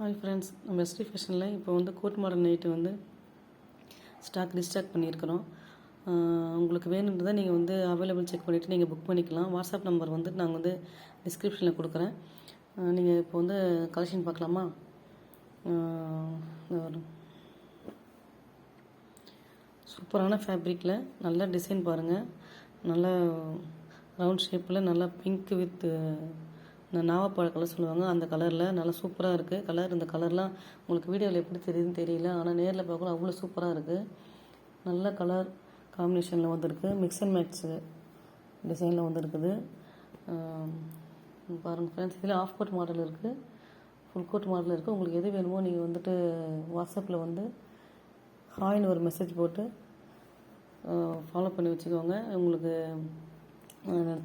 Hi friends, நம்ம ST ஃபேஷனில் இப்போ வந்து கோட் மாடல் நைட்டு வந்து ரீஸ்டாக் பண்ணியிருக்கிறோம். உங்களுக்கு வேணுன்றதை நீங்கள் வந்து அவைலபிள் செக் பண்ணிவிட்டு நீங்கள் புக் பண்ணிக்கலாம். வாட்ஸ்அப் நம்பர் வந்து நாங்கள் வந்து டிஸ்கிரிப்ஷனில் கொடுக்குறேன். நீங்கள் இப்போ வந்து கலெக்ஷன் பார்க்கலாமா? சூப்பரான ஃபேப்ரிக்கில் நல்ல டிசைன் பாருங்கள். நல்ல ரவுண்ட் ஷேப்பில் நல்லா பிங்க் வித் இந்த நாவப்பழ கலர் சொல்லுவாங்க, அந்த கலரில் நல்லா சூப்பராக இருக்குது கலர். இந்த கலர்லாம் உங்களுக்கு வீடியோவில் எப்படி தெரியுதுன்னு தெரியல, ஆனால் நேரில் பார்க்கணும் அவ்வளோ சூப்பராக இருக்குது. நல்ல கலர் காம்பினேஷனில் வந்துருக்கு. மிக்ஸ் அண்ட் மேட்ச் டிசைனில் வந்துருக்குது. பாருங்கள் ஃப்ரெண்ட்ஸ், இதில் ஆஃப் கோட் மாடல் இருக்குது, ஃபுல் கோட் மாடல் இருக்குது. உங்களுக்கு எது வேணுமோ நீங்கள் வந்துட்டு வாட்ஸ்அப்பில் வந்து ஹாய்னு ஒரு மெசேஜ் போட்டு ஃபாலோ பண்ணி வச்சுக்கோங்க. உங்களுக்கு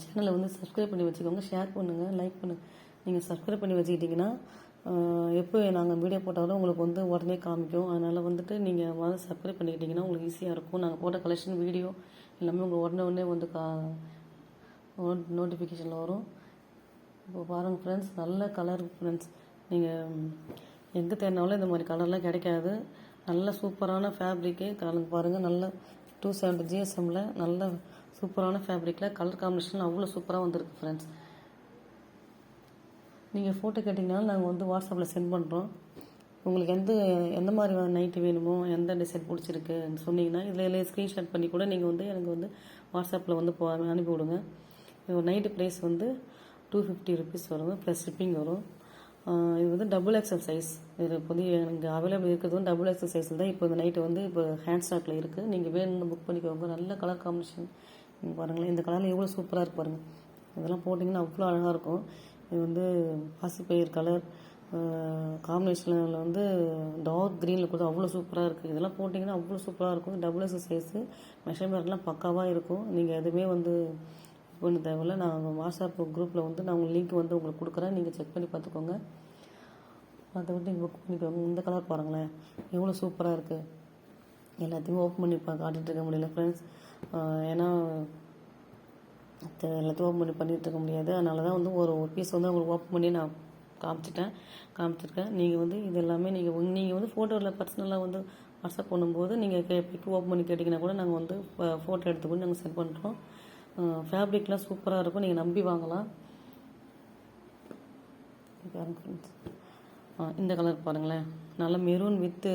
சேனலை வந்து சப்ஸ்கிரைப் பண்ணி வச்சுக்கோங்க, ஷேர் பண்ணுங்கள், லைக் பண்ணுங்கள். நீங்கள் சப்ஸ்கிரைப் பண்ணி வச்சுக்கிட்டிங்கன்னா எப்போ நாங்கள் வீடியோ போட்டாலும் உங்களுக்கு வந்து உடனே காமிக்கும். அதனால் வந்துட்டு நீங்கள் வந்து சப்ஸ்கிரைப் பண்ணிக்கிட்டிங்கன்னா உங்களுக்கு ஈஸியாக இருக்கும். நாங்கள் போட்ட கலெக்ஷன் வீடியோ எல்லாமே உங்களுக்கு உடனே வந்து நோட்டிஃபிகேஷனில் வரும். இப்போ பாருங்கள் ஃப்ரெண்ட்ஸ், நல்ல கலர் ஃப்ரெண்ட்ஸ். நீங்கள் எங்கே தேடினாலும் இந்த மாதிரி கலர்லாம் கிடைக்காது. நல்ல சூப்பரான ஃபேப்ரிக்கு கலந்து பாருங்கள். நல்ல 270 GSMல நல்ல சூப்பரான ஃபேப்ரிக்கில் கலர் காம்பினேஷன் அவ்வளோ சூப்பராக வந்துருக்கு ஃப்ரெண்ட்ஸ். நீங்கள் ஃபோட்டோ கேட்டிங்கனாலும் நாங்கள் வந்து வாட்ஸ்அப்பில் சென்ட் பண்ணுறோம். உங்களுக்கு எந்த மாதிரி நைட்டு வேணுமோ, எந்த டிசைன் பிடிச்சிருக்குன்னு சொன்னீங்கன்னா இதில் ஸ்க்ரீன்ஷாட் பண்ணி கூட நீங்கள் வந்து எனக்கு வந்து வாட்ஸ்அப்பில் வந்து அனுப்பி விடுங்க. ஒரு நைட்டு ப்ரைஸ் வந்து 250 ருபீஸ் வரும், ப்ளஸ் ஷிப்பிங் வரும். இது வந்து டபுள் எக்ஸல் சைஸ். இது வந்து எனக்கு அவைலபிள் இருக்கிறது வந்து டபுள் எக்ஸல் சைஸில் தான் இப்போ இந்த நைட்டு வந்து இப்போ ஹேண்ட் ஸ்டாக்கில் இருக்குது. நீங்கள் வேணும்னு புக் பண்ணிக்கோங்க. நல்ல கலர் காம்பினேஷன் பாருங்களேன். இந்த கலரில் எவ்வளோ சூப்பராக இருக்குது பாருங்கள். இதெல்லாம் போட்டிங்கன்னா அவ்வளோ அழகாக இருக்கும். இது வந்து பாசிப்பயிர் கலர் காம்பினேஷனில் வந்து டார்க் க்ரீனில் கூட அவ்வளோ சூப்பராக இருக்குது. இதெல்லாம் போட்டிங்கன்னா அவ்வளோ சூப்பராக இருக்கும். டபுள் எக்ஸல் சைஸு மெஷர்மெண்ட்லாம் பக்காவாக இருக்கும். நீங்கள் எதுவுமே வந்து பண்ண தேவையில்ல. நான் வாட்ஸ்அப் குரூப்பில் வந்து நான் உங்களுக்கு லிங்க் வந்து உங்களுக்கு கொடுக்குறேன், நீங்கள் செக் பண்ணி பார்த்துக்கோங்க. அதை விட்டு நீங்கள் புக் பண்ணிக்கோங்க. இந்த கலர் பாருங்களேன், எவ்வளோ சூப்பராக இருக்குது. எல்லாத்தையுமே ஓப்பன் பண்ணி காட்டிகிட்டு இருக்க முடியல ஃப்ரெண்ட்ஸ், ஏன்னா எல்லாத்தையும் ஓப்பன் பண்ணி பண்ணிகிட்டு இருக்க முடியாது. அதனால தான் வந்து ஒரு பீஸ் வந்து உங்களுக்கு ஓப்பன் பண்ணி நான் காமிச்சிருக்கேன். நீங்கள் வந்து இது எல்லாமே நீங்கள் வந்து ஃபோட்டோவில் பர்சனலாக வந்து வாட்ஸ்அப் பண்ணும்போது நீங்கள் பிக் ஓப்பன் பண்ணி கேட்டிங்கன்னா கூட நாங்கள் வந்து ஃபோட்டோ எடுத்து கூட நாங்கள் சென்ட் பண்ணுறோம். ஃபேப்ரிக்லாம் சூப்பராக இருக்கும், நீங்கள் நம்பி வாங்கலாம். இந்த கலர் பாருங்களேன், நல்ல மெரூன் வித்து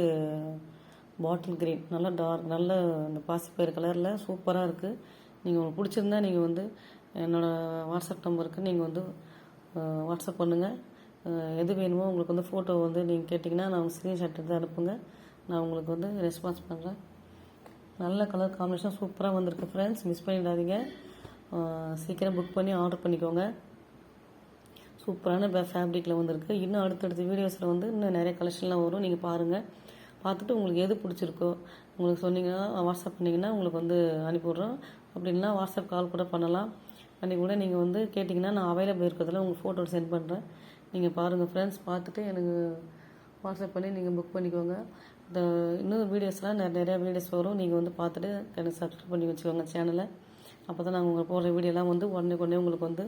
பாட்டில் கிரீன், நல்ல டார்க், நல்ல இந்த பாசிப்பயிர் கலரில் சூப்பராக இருக்குது. நீங்கள் உங்களுக்கு பிடிச்சிருந்தா நீங்கள் வந்து என்னோடய வாட்ஸ்அப் நம்பருக்கு நீங்கள் வந்து வாட்ஸ்அப் பண்ணுங்கள். எது வேணுமோ உங்களுக்கு வந்து ஃபோட்டோ வந்து நீங்கள் கேட்டிங்கன்னா நான் ஸ்க்ரீன்ஷாட் எடுத்து அனுப்புங்க, நான் உங்களுக்கு வந்து ரெஸ்பான்ஸ் பண்ணுறேன். நல்ல கலர் காம்பினேஷன் சூப்பராக வந்திருக்கு ஃப்ரெண்ட்ஸ், மிஸ் பண்ணிடாதீங்க. சீக்கிரம் புக் பண்ணி ஆர்டர் பண்ணிக்கோங்க. சூப்பரான ஃபேப்ரிக்கில் வந்திருக்கு. இன்னும் அடுத்தடுத்த வீடியோஸில் வந்து இன்னும் நிறைய கலெக்ஷன்லாம் வரும். நீங்கள் பாருங்கள், பார்த்துட்டு உங்களுக்கு எது பிடிச்சிருக்கோ உங்களுக்கு சொன்னீங்கன்னா வாட்ஸ்அப் பண்ணிங்கன்னா உங்களுக்கு வந்து அனுப்பிவிட்றோம். அப்படின்னா வாட்ஸ்அப் கால் கூட பண்ணலாம். பண்ணி கூட நீங்கள் வந்து கேட்டிங்கன்னா நான் அவைலபிள் இருக்கிறதுல உங்களுக்கு ஃபோட்டோ சென்ட் பண்ணுறேன். நீங்கள் பாருங்கள் ஃப்ரெண்ட்ஸ், பார்த்துட்டு எனக்கு வாட்ஸ்அப் பண்ணி நீங்கள் புக் பண்ணிக்கோங்க. இந்த இன்னும் வீடியோஸ்லாம் நிறையா வீடியோஸ் வரும். நீங்கள் வந்து பார்த்துட்டு எனக்கு சப்ஸ்கிரைப் பண்ணி வச்சுக்கோங்க சேனலை. அப்போ தான் நாங்கள் உங்கள் போடுற வீடியோலாம் வந்து உடனே உங்களுக்கு வந்து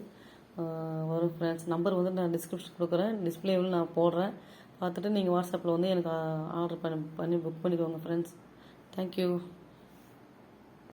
வரும் ஃப்ரெண்ட்ஸ். நம்பர் வந்து நான் டிஸ்கிரிப்ஷன் கொடுக்குறேன், டிஸ்பிளேவில் நான் போடுறேன். பார்த்துட்டு நீங்கள் வாட்ஸ்அப்பில் வந்து எனக்கு ஆர்டர் பண்ணி புக் பண்ணிக்கோங்க ஃப்ரெண்ட்ஸ். தேங்க்யூ.